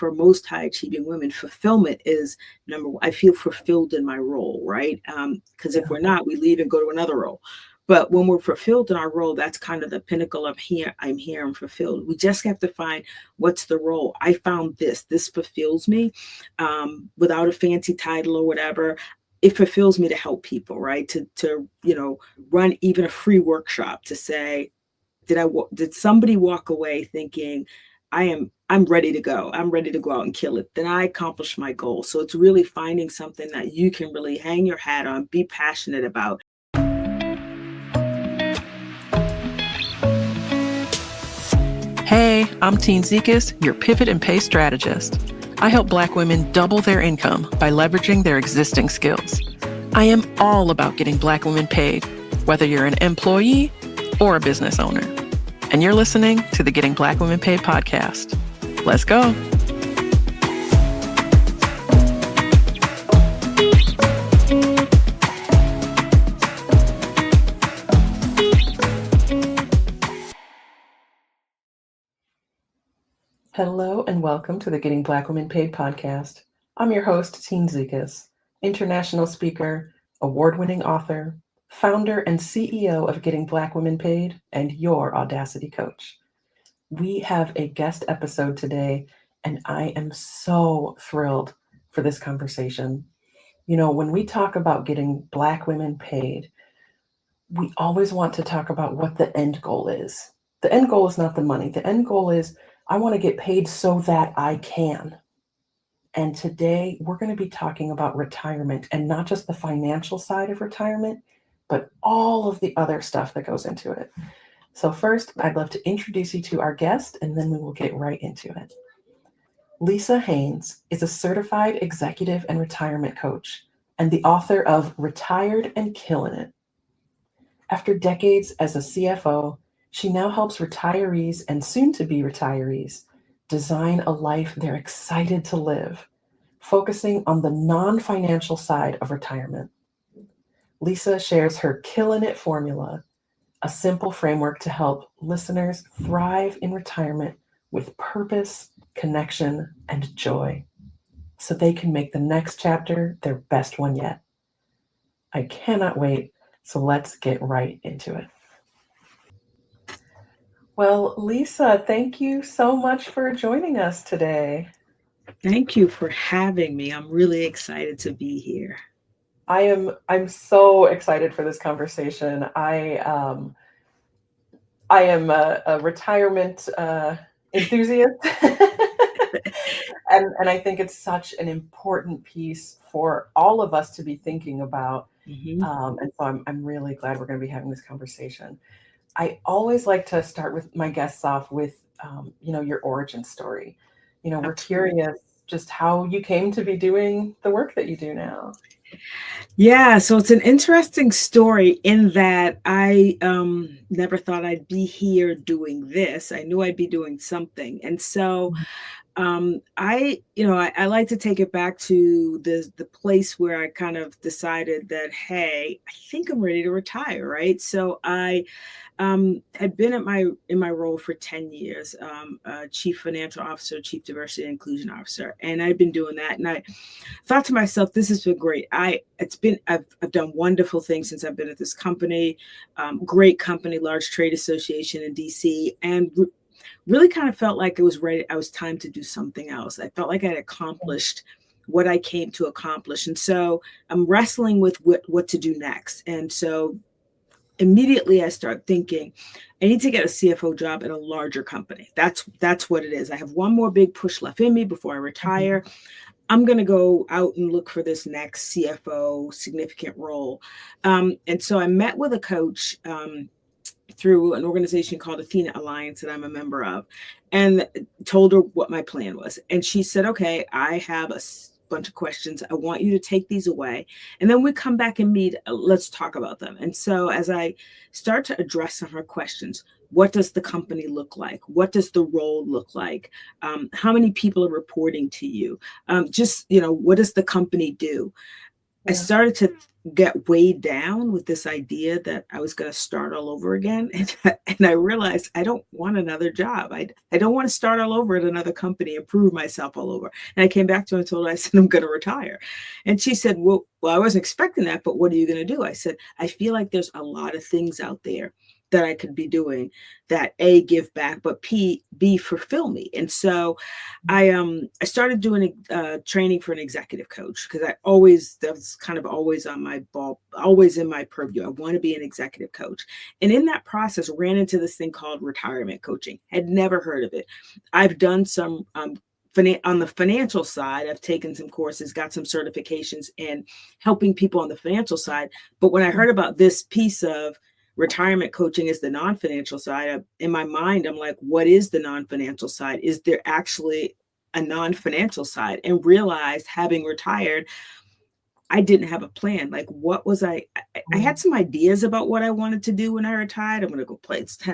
for most high achieving women, fulfillment is number one. I feel fulfilled in my role, right? Because if we're not, we leave and go to another role. But when we're fulfilled in our role, that's kind of the pinnacle of here. I'm here, I'm fulfilled. We just have to find what's the role. I found this fulfills me, without a fancy title or whatever. It fulfills me to help people, right? To run even a free workshop to say, did somebody walk away thinking, I'm ready to go. I'm ready to go out and kill it. Then I accomplished my goal. So it's really finding something that you can really hang your hat on, be passionate about. Hey, I'm Tine, your pivot and pay strategist. I help Black women double their income by leveraging their existing skills. I am all about getting Black women paid, whether you're an employee or a business owner. And you're listening to the Getting Black Women Paid podcast. Let's go. Hello and welcome to the Getting Black Women Paid podcast. I'm your host, Tine, international speaker, award-winning author, founder and CEO of Getting Black Women Paid, and your Audacity coach. We have a guest episode today, and I am so thrilled for this conversation. You know, when we talk about getting Black women paid, we always want to talk about what the end goal is. The end goal is not the money. The end goal is, I want to get paid so that I can. And today we're going to be talking about retirement, and not just the financial side of retirement, but all of the other stuff that goes into it. So first, I'd love to introduce you to our guest, and then we will get right into it. Lisa Haynes is a certified executive and retirement coach and the author of Retired and Killing It. After decades as a CFO, she now helps retirees and soon-to-be retirees design a life they're excited to live, focusing on the non-financial side of retirement. Lisa shares her Killin' It formula, a simple framework to help listeners thrive in retirement with purpose, connection, and joy, so they can make the next chapter their best one yet. I cannot wait, so let's get right into it. Well, Lisa, thank you so much for joining us today. Thank you for having me. I'm really excited to be here. I'm so excited for this conversation. I am a retirement enthusiast, and I think it's such an important piece for all of us to be thinking about. Mm-hmm. And so I'm really glad we're going to be having this conversation. I always like to start with my guests off with, your origin story. We're curious just how you came to be doing the work that you do now. Yeah, so it's an interesting story in that I never thought I'd be here doing this. I knew I'd be doing something. And so I like to take it back to the place where I kind of decided that, hey, I think I'm ready to retire, right? So I had been in my role for 10 years, chief financial officer, chief diversity and inclusion officer, and I've been doing that. And I thought to myself, this has been great. I've done wonderful things since I've been at this company, great company, large trade association in DC, and really kind of felt like it was ready. I was time to do something else. I felt like I had accomplished what I came to accomplish. And so I'm wrestling with what to do next. And so immediately I start thinking, I need to get a CFO job at a larger company. That's what it is. I have one more big push left in me before I retire. I'm going to go out and look for this next CFO significant role. And so I met with a coach through an organization called Athena Alliance that I'm a member of, and told her what my plan was. And she said, okay, I have a bunch of questions. I want you to take these away. And then we come back and meet. Let's talk about them. And so as I start to address some of her questions, what does the company look like? What does the role look like? How many people are reporting to you? What does the company do? I Yeah. started to get weighed down with this idea that I was going to start all over again. And I realized I don't want another job. I don't want to start all over at another company and prove myself all over. And I came back to her and told her, I said, I'm going to retire. And she said, well, I wasn't expecting that, but what are you going to do? I said, I feel like there's a lot of things out there that I could be doing that A, give back, but B, fulfill me. And so I started doing training for an executive coach because that was kind of always on my ball, always in my purview. I want to be an executive coach, and in that process, ran into this thing called retirement coaching. Had never heard of it. I've done some on the financial side. I've taken some courses, got some certifications, and helping people on the financial side. But when I heard about this piece of retirement coaching is the non-financial side, in my mind I'm like, what is the non-financial side? Is there actually a non-financial side? And realized, having retired, I didn't have a plan. Like, what was I had Mm. some ideas about what I wanted to do when I retired. I'm going to go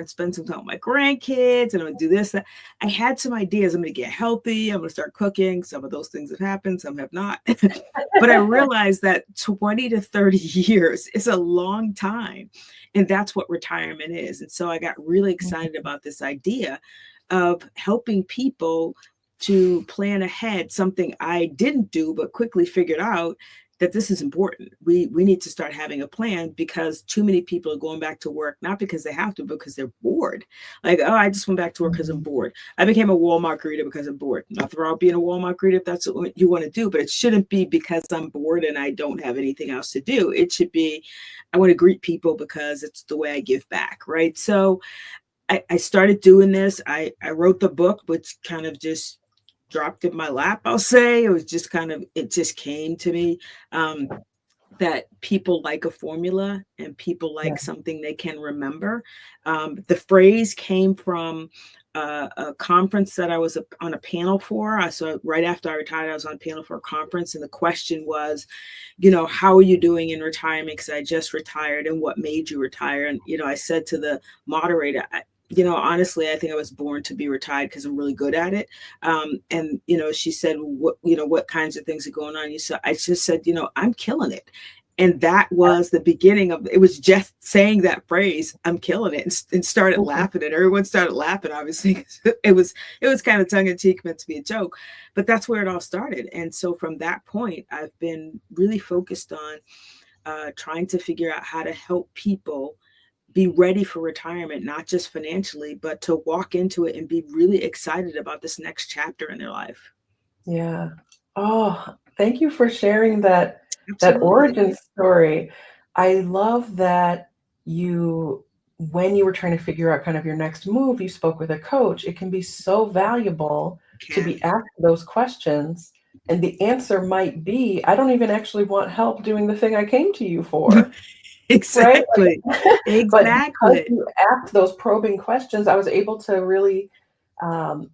spend some time with my grandkids, and I'm going to do this, that. I had some ideas. I'm going to get healthy. I'm going to start cooking. Some of those things have happened, some have not. But I realized that 20 to 30 years is a long time. And that's what retirement is. And so I got really excited about this idea of helping people to plan ahead, something I didn't do, but quickly figured out that this is important. We need to start having a plan because too many people are going back to work, not because they have to, because they're bored. Like, oh, I just went back to work because I'm Mhm. bored. I became a Walmart greeter because I'm bored. Nothing wrong being a Walmart greeter if that's what you want to do, but it shouldn't be because I'm bored and I don't have anything else to do. It should be, I want to greet people because it's the way I give back, right? So I started doing this. I wrote the book, which kind of just dropped in my lap, I'll say. It was just kind of, it just came to me. Um, that people like a formula and people Yeah. like something they can remember. The phrase came from a conference that I was on a panel for. So right after I retired, I was on a panel for a conference, and the question was, how are you doing in retirement? Because I just retired, and what made you retire? And I said to the moderator, honestly, I think I was born to be retired because I'm really good at it. And she said, what kinds of things are going on? I just said, I'm killing it. And that was the beginning of it. Was just saying that phrase, I'm killing it, and started Mhm. laughing. And everyone started laughing, obviously. It was kind of tongue in cheek, meant to be a joke, but that's where it all started. And so from that point, I've been really focused on trying to figure out how to help people be ready for retirement, not just financially, but to walk into it and be really excited about this next chapter in their life. Yeah. Oh, thank you for sharing that Absolutely. origin story. I love that you when you were trying to figure out kind of your next move, you spoke with a coach. It can be so valuable to Can. be asked those questions, and the answer might be, "I don't even actually want help doing the thing I came to you for." Right? Exactly. Like, but because Exactly. you asked those probing questions, I was able to really,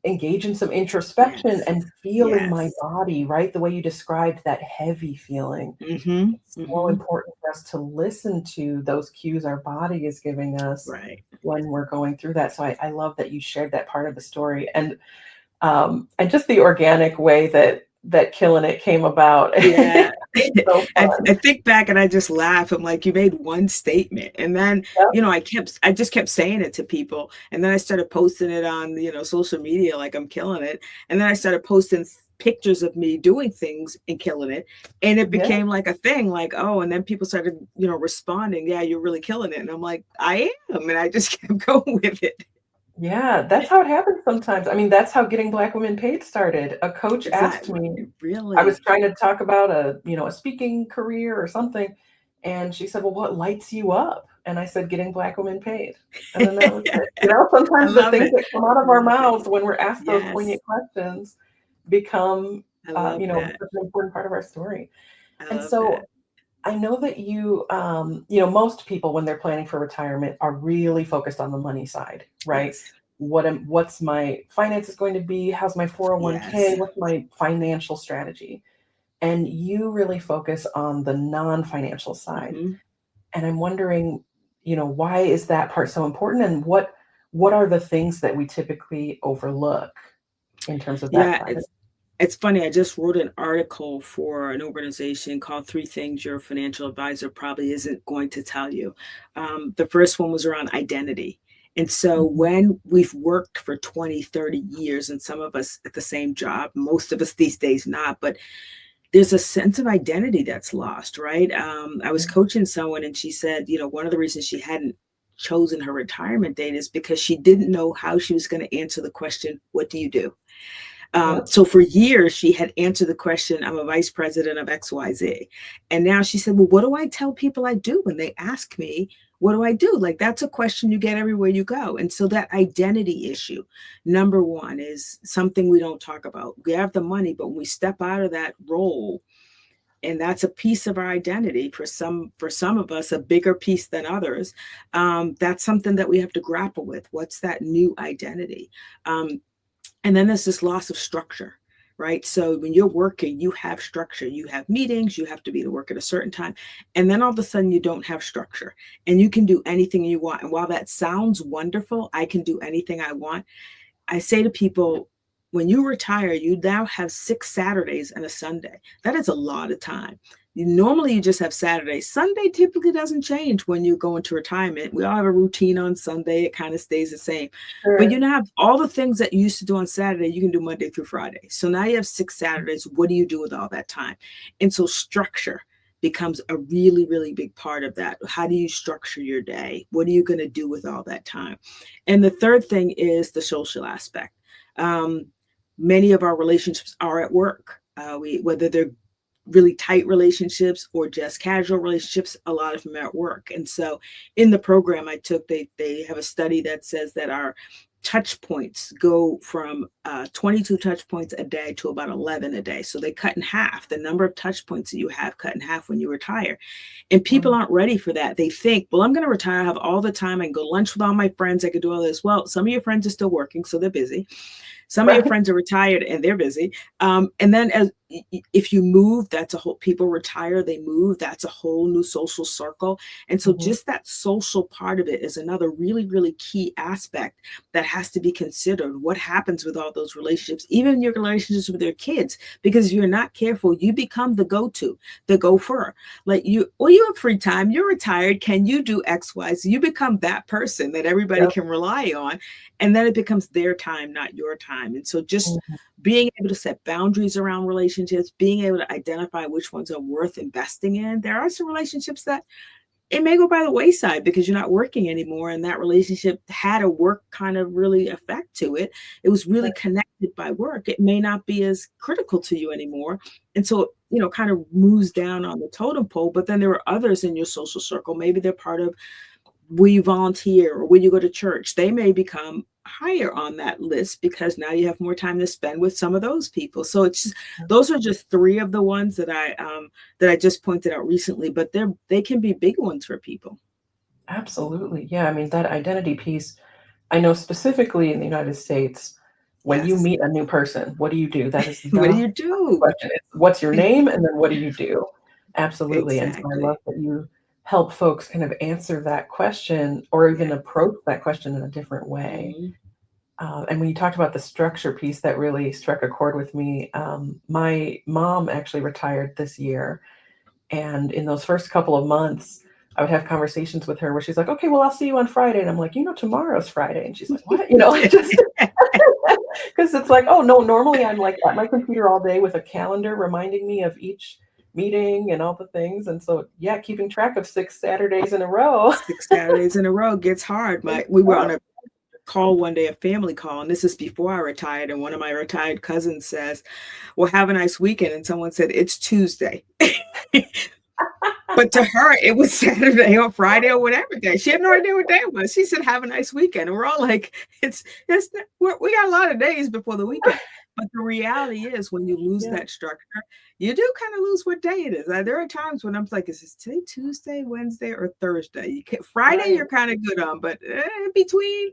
engage in some introspection Yes. and feel in my Yes. body, right? The way you described that heavy feeling. Mhm. It's so Mhm. important for us to listen to those cues our body is giving us Right. when we're going through that. So I love that you shared that part of the story, and just the organic way that killing it came about. Yeah. It's so fun. I think back and I just laugh. I'm like, you made one statement. And then, Yep. I just kept saying it to people. And then I started posting it on, social media, like I'm killing it. And then I started posting pictures of me doing things and killing it. And it Yeah. became like a thing, like, oh, and then people started, responding, yeah, you're really killing it. And I'm like, I am. And I just kept going with it. Yeah, that's how it happens sometimes. I mean, that's how Getting Black Women Paid started. A coach asked Exactly. me, I was Really? trying to talk about a speaking career or something, and she said, "Well, what lights you up?" And I said, "Getting Black women paid." And then that was it. I Sometimes the love things it. that come out I of our love it. mouths when we're asked those Yes. poignant questions become, I love that. such an important part of our story. I And love so that. I know that most people when they're planning for retirement are really focused on the money side, right? Yes. What's my finances going to be? How's my 401k? Yes. What's my financial strategy? And you really focus on the non-financial side. Mhm. And I'm wondering, why is that part so important, and what are the things that we typically overlook in terms of that Yeah, part of it? It's funny, I just wrote an article for an organization called Three Things Your Financial Advisor Probably Isn't Going to Tell You. The first one was around identity. And so Mhm. when we've worked for 20, 30 years, and some of us at the same job, most of us these days not, but there's a sense of identity that's lost, right? I was Yeah. coaching someone and she said, one of the reasons she hadn't chosen her retirement date is because she didn't know how she was going to answer the question, what do you do? Yep. So for years, she had answered the question, I'm a vice president of XYZ. And now she said, well, what do I tell people I do when they ask me, what do I do? Like, that's a question you get everywhere you go. And so that identity issue, number one, is something we don't talk about. We have the money, but when we step out of that role, and that's a piece of our identity for some of us, a bigger piece than others. That's something that we have to grapple with. What's that new identity? Um, and then there's this loss of structure, right? So when you're working, you have structure. You have meetings, you have to be to work at a certain time. And then all of a sudden you don't have structure and you can do anything you want. And while that sounds wonderful, I can do anything I want. I say to people, when you retire, you now have 6 Saturdays and a Sunday. That is a lot of time. Normally, you just have Saturday. Sunday typically doesn't change when you go into retirement. We all have a routine on Sunday. It kind of stays the same. But you Sure. now have all the things that you used to do on Saturday, you can do Monday through Friday. So now you have 6 Saturdays. What do you do with all that time? And so structure becomes a really, really big part of that. How do you structure your day? What are you going to do with all that time? And the third thing is the social aspect. Um, Many of our relationships are at work. Whether they're really tight relationships or just casual relationships, a lot of them are at work. And so in the program I took, they have a study that says that our touch points go from 22 touch points a day to about 11 a day. So they cut in half the number of touch points that you have, cut in half when you retire. And people Mm. aren't ready for that. They think, well, I'm going to retire, I have all the time, I can go lunch with all my friends, I could do all this. Well, some of your friends are still working, so they're busy. Some of your Right. friends are retired and they're busy. And then if you move, that's a whole, people retire, they move, that's a whole new social circle. And so Mhm. just that social part of it is another really, really key aspect that has to be considered. What happens with all those relationships, even your relationships with your kids? Because if you're not careful, you become the go-to, the gopher. Like you, well, you have free time, you're retired, can you do X, Y? So you become that person that everybody Yep. can rely on. And then it becomes their time, not your time. And so just Mhm. being able to set boundaries around relationships, being able to identify which ones are worth investing in. There are some relationships that it may go by the wayside because you're not working anymore. And that relationship had a work kind of really effect to it. It was really Right. connected by work. It may not be as critical to you anymore. And so, kind of moves down on the totem pole. But then there are others in your social circle. Maybe they're part of will you volunteer or will you go to church? They may become higher on that list because now you have more time to spend with some of those people. So it's just, those are just three of the ones that I just pointed out recently, but they can be big ones for people. Absolutely. Yeah, I mean, that identity piece, I know specifically in the United States, when you Yes. meet a new person, what do you do? That is What do the you do? question. It's what's your name and then what do you do? Absolutely. And so I love Exactly. that you help folks kind of answer that question or even Yeah. approach that question in a different way. Mhm. And when you talked about the structure piece, that really struck a chord with me. My mom actually retired this year, and in those first couple of months, I would have conversations with her where she's like, "Okay, well, I'll see you on Friday." And I'm like, "Tomorrow's Friday." And she's like, "What?" Just because it's like, "Oh, no, normally I'm like at my computer all day with a calendar reminding me of each meeting and all the things." And so, yeah, keeping track of 6 Saturdays in a row. 6 Saturdays in a row gets hard. We were on a call one day, a family call, and this is before I retired. And one of my retired cousins says, well, have a nice weekend. And someone said, it's Tuesday. But to her, it was Saturday or Friday or whatever day. She had no idea what day it was. She said, "Have a nice weekend." And we're all like, we got a lot of days before the weekend." But the reality is, when you lose Yeah, that structure, you do kind of lose what day it is. There are times when I'm like, "Is this today Tuesday, Wednesday, or Thursday?" Friday, right. you're kind of good on, but in between,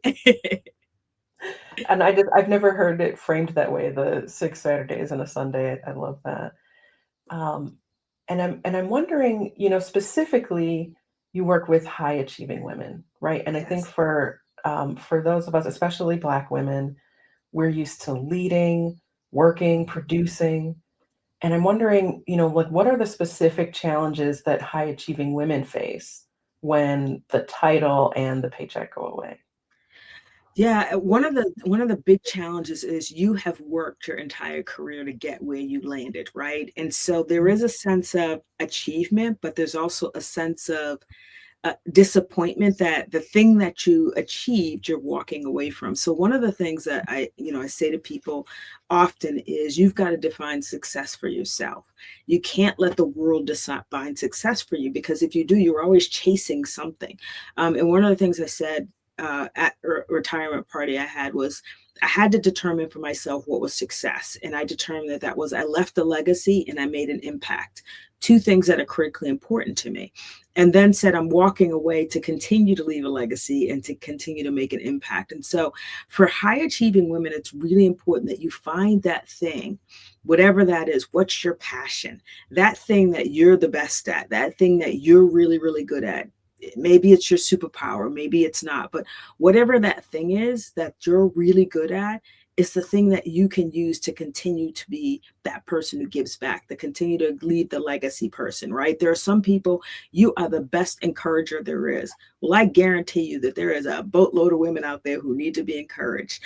And I've never heard it framed that way, the 6 Saturdays and a Sunday. I love that. Um, and I'm wondering, specifically, you work with high achieving women, right? And I think yes, for those of us, especially Black women, we're used to leading, working, producing. And I'm wondering, like what are the specific challenges that high achieving women face when the title and the paycheck go away? Yeah, one of the big challenges is you have worked your entire career to get where you landed, right? And so there Mhm. is a sense of achievement, but there's also a sense of disappointment that the thing that you achieved, you're walking away from. So one of the things that I say to people often is you've got to define success for yourself. You can't let the world define success for you because if you do, you're always chasing something. And one of the things I said at a retirement party I had was I had to determine for myself what was success. And I determined that was I left a legacy and I made an impact. Two things that are critically important to me and then said, I'm walking away to continue to leave a legacy and to continue to make an impact. And so, for high achieving women, it's really important that you find that thing, whatever that is. What's your passion? That thing that you're the best at, that thing that you're really, really good at. Maybe it's your superpower, maybe it's not, but whatever that thing is that you're really good at, it's the thing that you can use to continue to be that person who gives back, to continue to leave the legacy person, right? There are some people you are the best encourager there is. Well, I guarantee you that there is a boatload of women out there who need to be encouraged.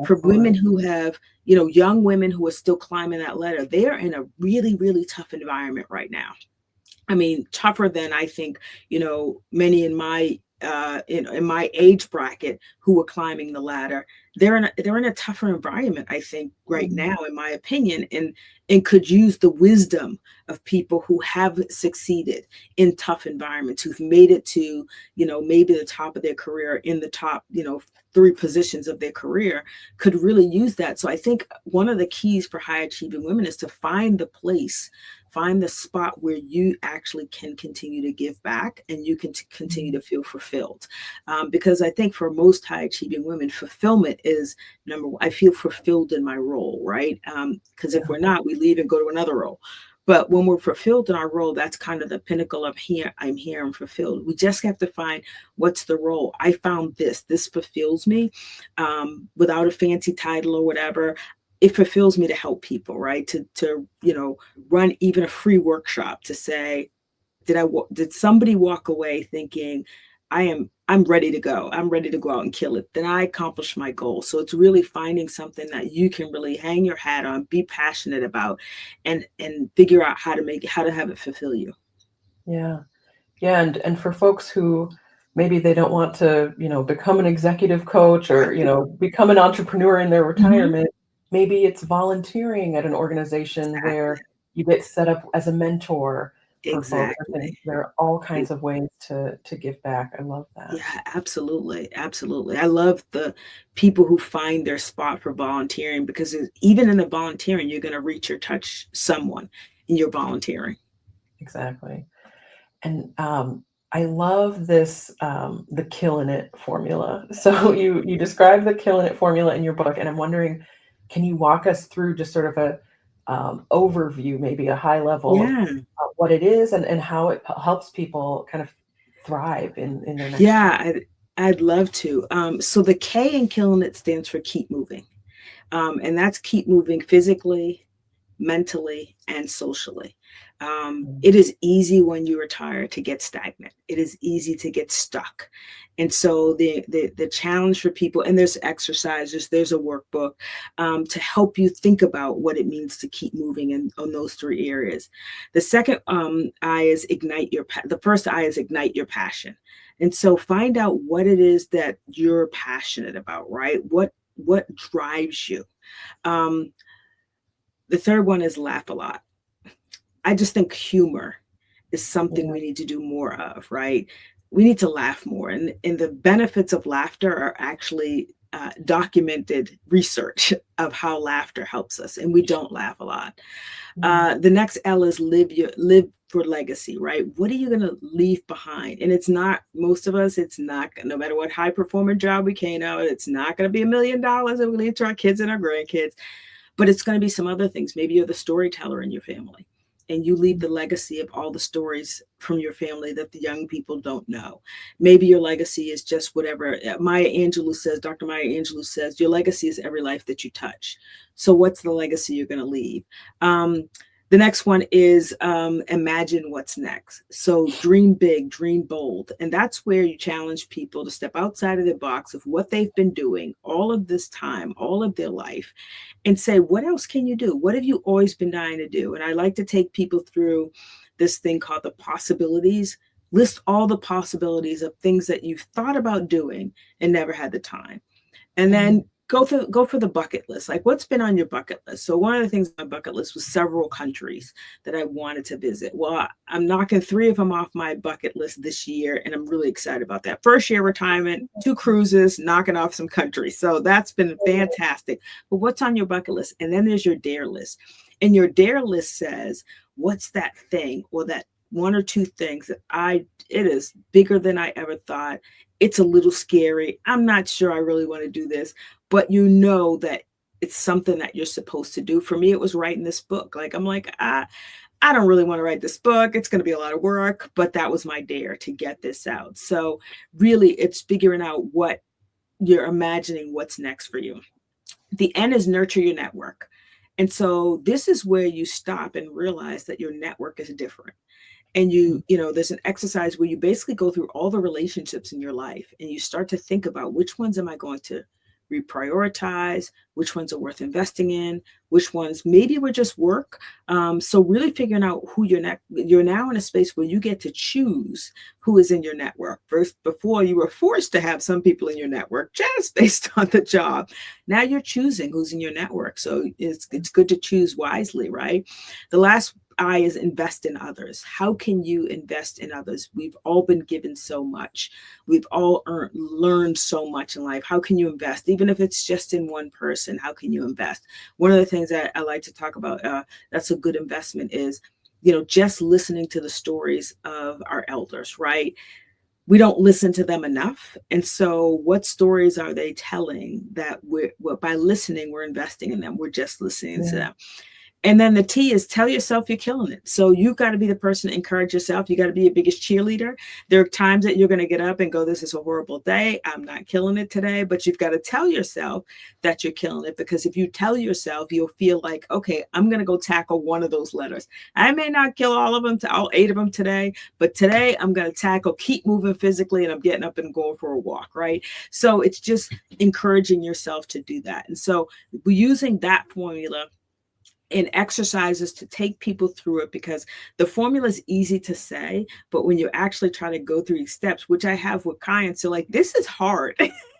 For women Excellent. who have, young women who are still climbing that ladder, they are in a really, really tough environment right now. I mean, tougher than I think, many in my in my age bracket who were climbing the ladder. They're in a tougher environment, I think, right Mhm. now, in my opinion, and could use the wisdom of people who have succeeded in tough environments, who've made it to, maybe the top of their career, in the top, three positions of their career, could really use that. So I think one of the keys for high achieving women is to find the place, find the spot where you actually can continue to give back and you can continue Mhm. to feel fulfilled. Because I think for most high achieving women, fulfillment is number one. I feel fulfilled in my role, right? Because if Yeah. we're not, we leave and go to another role. But when we're fulfilled in our role, that's kind of the pinnacle of here. I'm here. I'm fulfilled. We just have to find what's the role. I found this. This fulfills me, without a fancy title or whatever. It fulfills me to help people, right? To run even a free workshop to say, did somebody walk away thinking I'm ready to go. I'm ready to go out and kill it. Then I accomplished my goal. So it's really finding something that you can really hang your hat on, be passionate about, and figure out how to have it fulfill you. Yeah. Yeah, and for folks who maybe they don't want to, become an executive coach or, Right. become an entrepreneur in their Hmm. retirement, maybe it's volunteering at an organization Exactly. where you get set up as a mentor for folks. I think Exactly. there are all kinds of ways to give back. I love that. Yeah, absolutely, absolutely. I love the people who find their spot for volunteering because even in the volunteering, you're going to reach or touch someone in your volunteering. Exactly. And, I love this, the "Killin' It" formula. So you describe the "Killin' It" formula in your book, and I'm wondering, can you walk us through just sort of a, overview, maybe a high level of, Yeah, what it is and how it helps people kind of thrive in their next yeah, chapter? I'd love to. So the K in killing it stands for keep moving, and that's keep moving physically, mentally, and socially. Mm, It is easy when you retire to get stagnant. It is easy to get stuck. And so the challenge for people, and there's exercises, there's a workbook to help you think about what it means to keep moving in on those three areas. The second I is the first I is ignite your passion. And so find out what it is that you're passionate about, right? What drives you? Um, the third one is laugh a lot. I just think humor is something yeah, we need to do more of, right? We need to laugh more. And the benefits of laughter are actually documented research of how laughter helps us, and we don't laugh a lot. mm, The next L is live for legacy, right? What are you going to leave behind? And it's not, most of us, it's not, no matter what high performing job we came out, it's not going to be $1 million that we leave to our kids and our grandkids, but it's going to be some other things. Maybe you're the storyteller in your family. and you leave the legacy of all the stories from your family that the young people don't know. Maybe your legacy is just whatever Maya Angelou says, Dr. Maya Angelou says, your legacy is every life that you touch. So what's the legacy you're going to leave? The next one is imagine what's next. So dream big, dream bold. And that's where you challenge people to step outside of their box of what they've been doing all of this time, all of their life, and say, what else can you do? What have you always been dying to do? And I like to take people through this thing called the possibilities. List all the possibilities of things that you've thought about doing and never had the time. And then go for the bucket list. Like, what's been on your bucket list? So one of the things on my bucket list was several countries that I wanted to visit. Well, I'm knocking 3 of them off my bucket list this year, and I'm really excited about that. First year retirement, 2 cruises, knocking off some countries. So that's been fantastic. But what's on your bucket list? And then there's your dare list. And your dare list says, what's that thing or that 1 or 2 things that it is bigger than I ever thought. It's a little scary. I'm not sure I really want to do this, but you know that it's something that you're supposed to do. For me, it was writing this book. Like, I'm like, I don't really want to write this book. It's going to be a lot of work, but that was my dare to get this out. So really, it's figuring out what you're imagining what's next for you. The N is nurture your network. And so this is where you stop and realize that your network is different. And there's an exercise where you basically go through all the relationships in your life and you start to think about which ones am I going to reprioritize, which ones are worth investing in, which ones maybe were just work. So really figuring out who you're now in a space where you get to choose who is in your network. First, before you were forced to have some people in your network just based on the job. Now you're choosing who's in your network. So it's good to choose wisely, right? The last I is invest in others. How can you invest in others? We've all been given so much. We've all learned so much in life. How can you invest? Even if it's just in one person, how can you invest? One of the things that I like to talk about, that's a good investment is, just listening to the stories of our elders, right? We don't listen to them enough. And so what stories are they telling that by listening, we're investing in them. We're just listening to them. And then the T is tell yourself you're killing it. So you've got to be the person to encourage yourself. You got to be your biggest cheerleader. There are times that you're going to get up and go, this is a horrible day. I'm not killing it today. But you've got to tell yourself that you're killing it, because if you tell yourself, you'll feel like, okay, I'm going to go tackle one of those letters. I may not kill all 8 of them today, but today I'm going to keep moving physically, and I'm getting up and going for a walk, right? So it's just encouraging yourself to do that. And so we're using that formula in exercises to take people through it, because the formula is easy to say, but when you actually try to go through these steps, which I have with clients, so like, this is hard.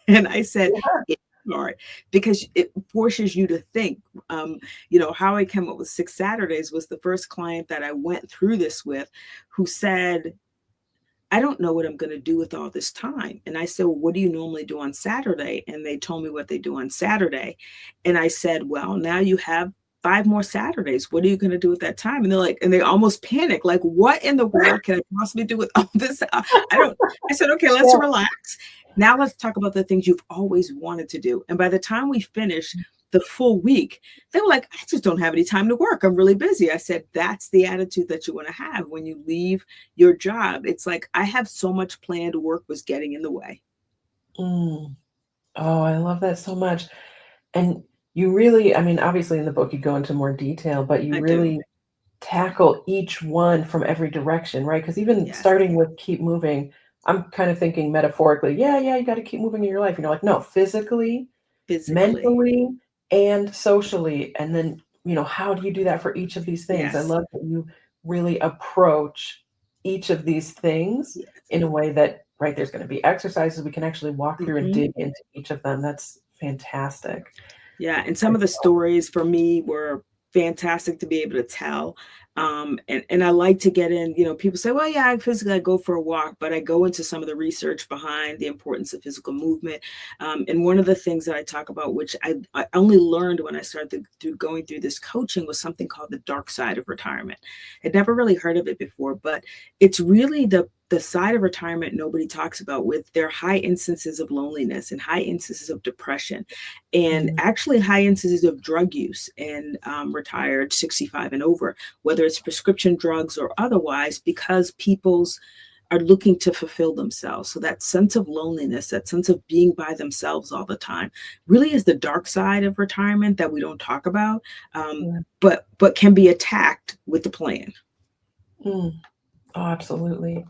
And I said, it's hard because it forces you to think. How I came up with 6 Saturdays was the first client that I went through this with, who said, I don't know what I'm going to do with all this time. And I said, well, what do you normally do on Saturday? And they told me what they do on Saturday. And I said, well, now you have 5 more Saturdays. What are you going to do with that time? And they're like, and they almost panic, like, what in the world can I possibly do with all this? I said, okay, let's relax. Now let's talk about the things you've always wanted to do. And by the time we finished the full week, they were like, I just don't have any time to work. I'm really busy. I said, that's the attitude that you want to have when you leave your job. It's like, I have so much planned work was getting in the way. Oh, I love that so much. And you really, obviously in the book you go into more detail, but you really tackle each one from every direction, right? Because even starting with keep moving, I'm kind of thinking metaphorically, yeah, you got to keep moving in your life. Like, no, physically, mentally, and socially. And then, how do you do that for each of these things? I love that you really approach each of these things in a way that, right, there's going to be exercises we can actually walk through and dig into each of them. That's fantastic. Yeah, and some of the stories for me were fantastic to be able to tell. And I like to get in, people say, well, yeah, I go for a walk, but I go into some of the research behind the importance of physical movement. And one of the things that I talk about, which I only learned when I started going through this coaching, was something called the dark side of retirement. I'd never really heard of it before, but it's really the the side of retirement nobody talks about with their high instances of loneliness and high instances of depression and Mm, actually high instances of drug use and retired 65 and over, whether it's prescription drugs or otherwise, because people's are looking to fulfill themselves. So that sense of loneliness, that sense of being by themselves all the time, really is the dark side of retirement that we don't talk about, yeah. but can be attacked with the plan. Mm. Oh, absolutely.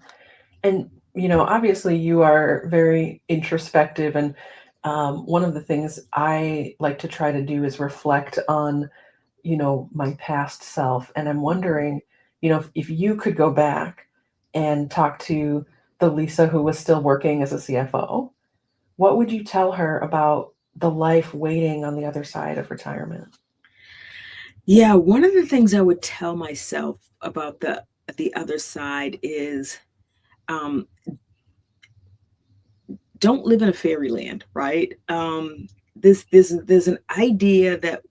And, obviously you are very introspective. And one of the things I like to try to do is reflect on, my past self. And I'm wondering, if you could go back and talk to the Lisa who was still working as a CFO, what would you tell her about the life waiting on the other side of retirement? Yeah, one of the things I would tell myself about the other side is um, don't live in a fairyland, right? There's an idea that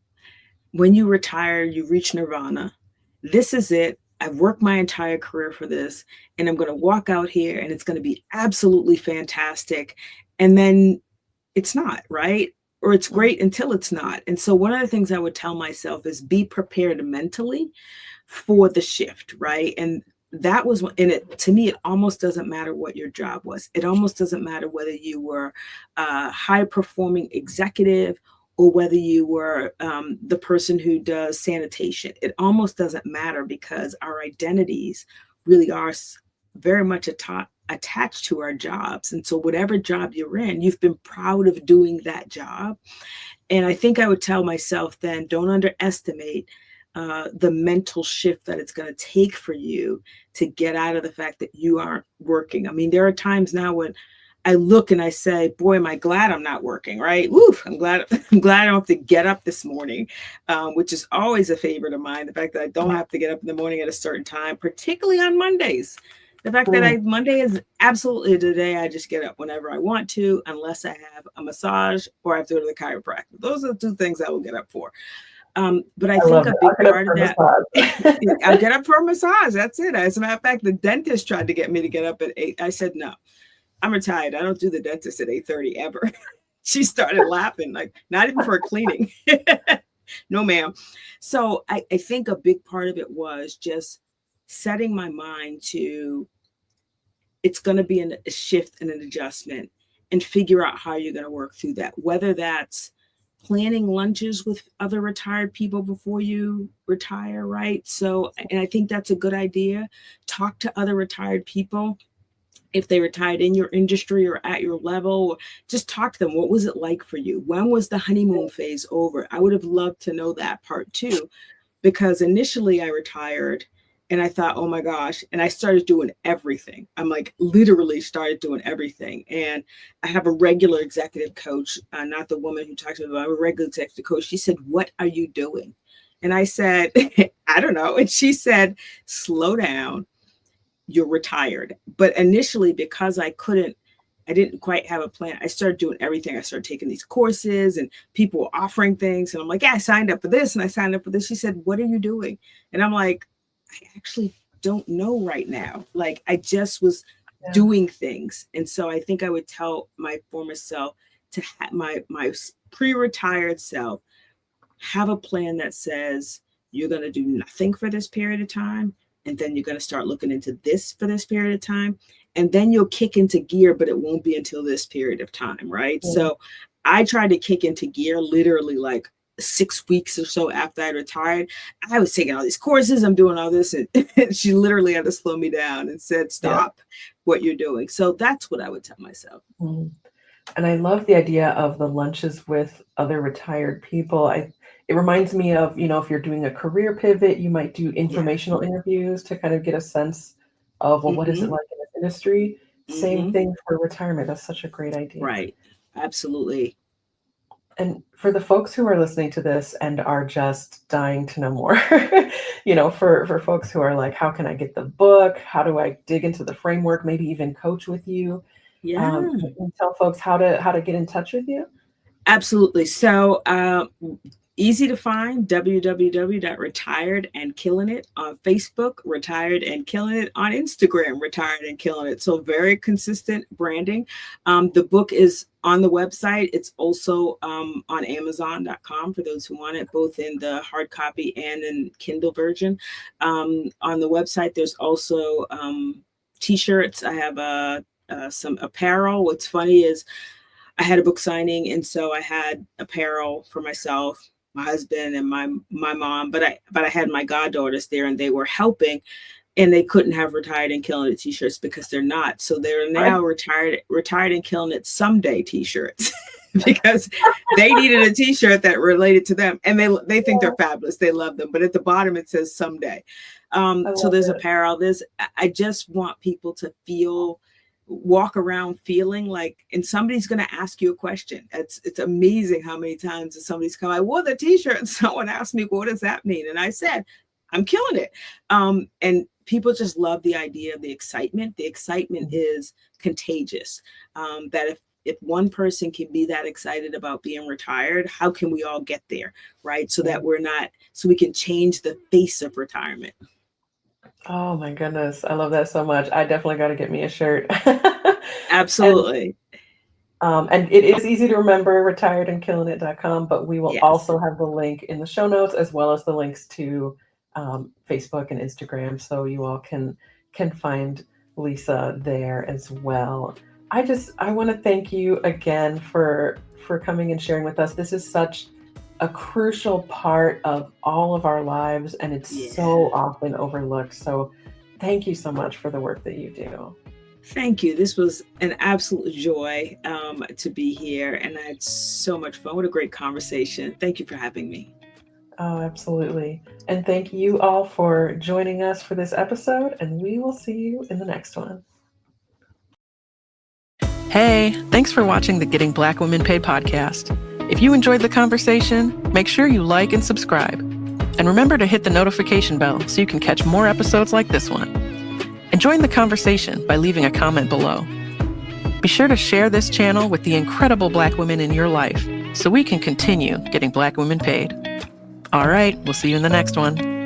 when you retire, you reach nirvana. This is it. I've worked my entire career for this, and I'm going to walk out here, and it's going to be absolutely fantastic. And then it's not, right? Or it's Mm, great until it's not. And so, one of the things I would tell myself is be prepared mentally for the shift, right? And that was in it to me, it almost doesn't matter what your job was. It almost doesn't matter whether you were a high performing executive or whether you were the person who does sanitation. It almost doesn't matter because our identities really are very much attached to our jobs. And so, whatever job you're in, you've been proud of doing that job. And I think I would tell myself then, don't underestimate the mental shift that it's going to take for you to get out of the fact that you aren't working. I mean, there are times now when I look and I say, "Boy, am I glad I'm not working!" Right? Woo! I'm glad. I'm glad I don't have to get up this morning, which is always a favorite of mine. The fact that I don't have to get up in the morning at a certain time, particularly on Mondays. The fact that mm, Monday is absolutely the day I just get up whenever I want to, unless I have a massage or I have to go to the chiropractor. Those are the two things I will get up for. But I I think love a it. I'll big get up part of for a that, massage. I'll get up for a massage. That's it. As a matter of fact, the dentist tried to get me to get up at 8. I said, no, I'm retired. I don't do the dentist at 8:30 ever. She started laughing, like, not even for a cleaning. No, ma'am. So I think a big part of it was just setting my mind to it's going to be a shift and an adjustment and figure out how you're going to work through that, whether that's planning lunches with other retired people before you retire, right? So and I think that's a good idea. Talk to other retired people if they retired in your industry or at your level. Just talk to them. What was it like for you? When was the honeymoon phase over? I would have loved to know that part too, because initially I retired and I thought, oh my gosh, and I started doing everything. I'm like literally started doing everything. And I have a regular executive coach, not the woman who talks about, I'm a regular executive coach. She said, what are you doing? And I said, I don't know. And she said, slow down, you're retired. But initially, because I didn't quite have a plan. I started doing everything. I started taking these courses and people were offering things. And I'm like, yeah, I signed up for this and I signed up for this. She said, what are you doing? And I'm like, I actually don't know right now. Like, I just was Yeah. doing things. And so I think I would tell my former self to have my pre-retired self have a plan that says you're going to do nothing for this period of time and then you're going to start looking into this for this period of time and then you'll kick into gear but it won't be until this period of time, right? Mm, So I tried to kick into gear literally like 6 weeks or so after I retired. I was taking all these courses, I'm doing all this, and she literally had to slow me down and said, yeah. stop what you're doing. So that's what I would tell myself. Mm. And I love the idea of the lunches with other retired people. It reminds me of, if you're doing a career pivot, you might do Yeah. informational interviews to kind of get a sense of, well, what is it Hmm. like in this industry? Same Hmm. thing for retirement. That's such a great idea. Right. Absolutely. And for the folks who are listening to this and are just dying to know more, for folks who are like, how can I get the book? How do I dig into the framework? Maybe even coach with you. Yeah. Can you tell folks how to get in touch with you? Absolutely. So, easy to find, www.retiredandkillingit on Facebook, Retired and Killing It on Instagram, Retired and Killing It. So very consistent branding. The book is on the website. It's also on Amazon.com for those who want it, both in the hard copy and in Kindle version. On the website, there's also T-shirts. I have some apparel. What's funny is I had a book signing, and so I had apparel for myself, my husband, and my mom. But I had my goddaughters there, and they were helping, and they couldn't have Retired and Killing It T-shirts because they're not. So they're now retired and Killing It Someday T-shirts because they needed a T-shirt that related to them, and they think they're fabulous. They love them, but at the bottom it says Someday. So there's apparel. I just want people to walk around feeling like, and somebody's going to ask you a question. It's amazing how many times somebody's come, I wore the T-shirt and someone asked me, what does that mean? And I said, I'm killing it. And people just love the idea of the excitement. The excitement is contagious. That if one person can be that excited about being retired, how can we all get there? Right. So that so we can change the face of retirement. Oh my goodness. I love that so much. I definitely got to get me a shirt. Absolutely. And it is easy to remember, retiredandkillingit.com, but we will also have the link in the show notes, as well as the links to Facebook and Instagram. So you all can find Lisa there as well. I want to thank you again for coming and sharing with us. This is such a crucial part of all of our lives, and it's so often overlooked. So thank you so much for the work that you do. Thank you. This was an absolute joy to be here, and I had so much fun. What a great conversation. Thank you for having me. Oh, absolutely. And thank you all for joining us for this episode, and we will see you in the next one. Hey, thanks for watching the Getting Black Women Paid podcast. If you enjoyed the conversation, make sure you like and subscribe. And remember to hit the notification bell so you can catch more episodes like this one. And join the conversation by leaving a comment below. Be sure to share this channel with the incredible Black women in your life so we can continue getting Black women paid. All right, we'll see you in the next one.